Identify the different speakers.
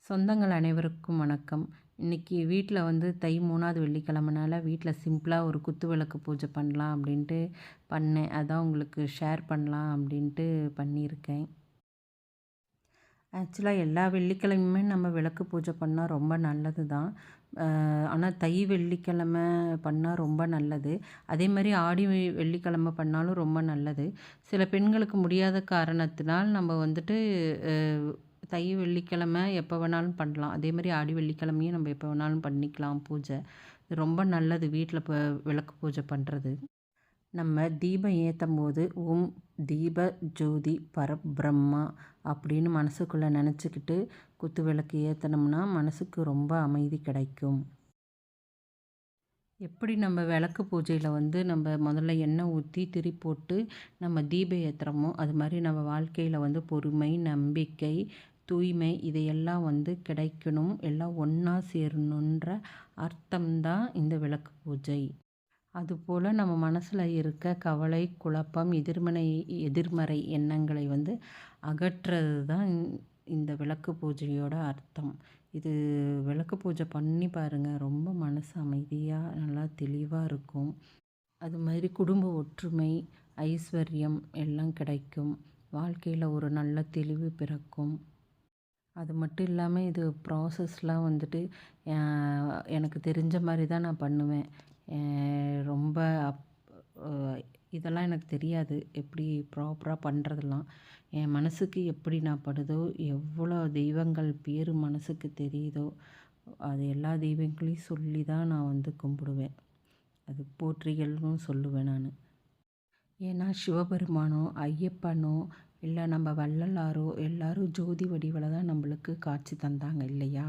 Speaker 1: சொந்தங்கள் அனைவருக்கும் வணக்கம். இன்னைக்கு வீட்ல வந்து தை 3வது வெள்ளிக்கிழமைனால வீட்ல சிம்பிளா ஒரு குத்து விளக்கு பூஜை பண்ணலாம் அப்படின்ட்டு பண்ணேன். அதான் உங்களுக்கு ஷேர் பண்ணலாம் அப்படின்ட்டு பண்ணியிருக்கேன். ஆக்சுவலா எல்லா வெள்ளிக்கிழமையுமே நம்ம விளக்கு பூஜை பண்ணா ரொம்ப நல்லது தான். ஆனா தை வெள்ளிக்கிழமை பண்ணா ரொம்ப நல்லது. அதேமாரி ஆடி வெள்ளிக்கிழமை பண்ணாலும் ரொம்ப நல்லது. சில பெண்களுக்கு முடியாத காரணத்தினால் நம்ம வந்துட்டு அ தை வெள்ளிக்கிழமை எப்போ வேணாலும் பண்ணலாம். அதேமாரி ஆடி வெள்ளிக்கிழமையும் நம்ம எப்போ வேணாலும் பண்ணிக்கலாம் பூஜை. இது ரொம்ப நல்லது வீட்ல விளக்கு பூஜை பண்றது. நம்ம தீபம் ஏத்தும்போது ஓம் தீப ஜோதி பரபிரம்மா அப்படின்னு மனசுக்குள்ள நினச்சிக்கிட்டு குத்து விளக்கு ஏற்றுனோம்னா மனசுக்கு ரொம்ப அமைதி கிடைக்கும். எப்படி நம்ம விளக்கு பூஜையில் வந்து நம்ம முதல்ல எண்ணெய் ஊற்றி திரி போட்டு நம்ம தீபம் ஏற்றுறோமோ அது மாதிரி நம்ம வாழ்க்கையில் வந்து பொறுமை, நம்பிக்கை, தூய்மை இதையெல்லாம் வந்து கிடைக்கணும், எல்லாம் ஒன்றா சேரணுன்ற அர்த்தம்தான் இந்த விளக்கு பூஜை. அதுபோல் நம்ம மனசில் இருக்க கவலை, குழப்பம், எதிர்மறை எண்ணங்களை வந்து அகற்றுறது தான் இந்த விளக்கு பூஜையோட அர்த்தம். இது விளக்கு பூஜை பண்ணி பாருங்கள், ரொம்ப மனசு அமைதியாக நல்லா தெளிவாக இருக்கும். அது மாதிரி குடும்ப ஒற்றுமை, ஐஸ்வர்யம் எல்லாம் கிடைக்கும். வாழ்க்கையில் ஒரு நல்ல தெளிவு பிறக்கும். அது மட்டும் இல்லாமல் இது ப்ராசஸ்லாம் வந்துட்டு எனக்கு தெரிஞ்ச மாதிரி தான் நான் பண்ணுவேன். ரொம்ப அப் அ இதெல்லாம் எனக்கு தெரியாது. எப்படி ப்ராப்பரா பண்ணுறதெல்லாம். என் மனசுக்கு எப்படி நான் படுதோ, எவ்வளோ தெய்வங்கள் பேர் மனசுக்கு தெரியுதோ, அது எல்லா தெய்வங்களையும் சொல்லி தான் நான் வந்து கும்பிடுவேன். அது போற்றிகள்னு சொல்லுவேன் நானு. ஏன்னா சிவபெருமானோ, ஐயப்பனோ, இல்ல நம்ம வள்ளலாரோ எல்லாரும் ஜோதி வடிவில தான் நம்மளுக்கு காட்சி தந்தாங்க இல்லையா?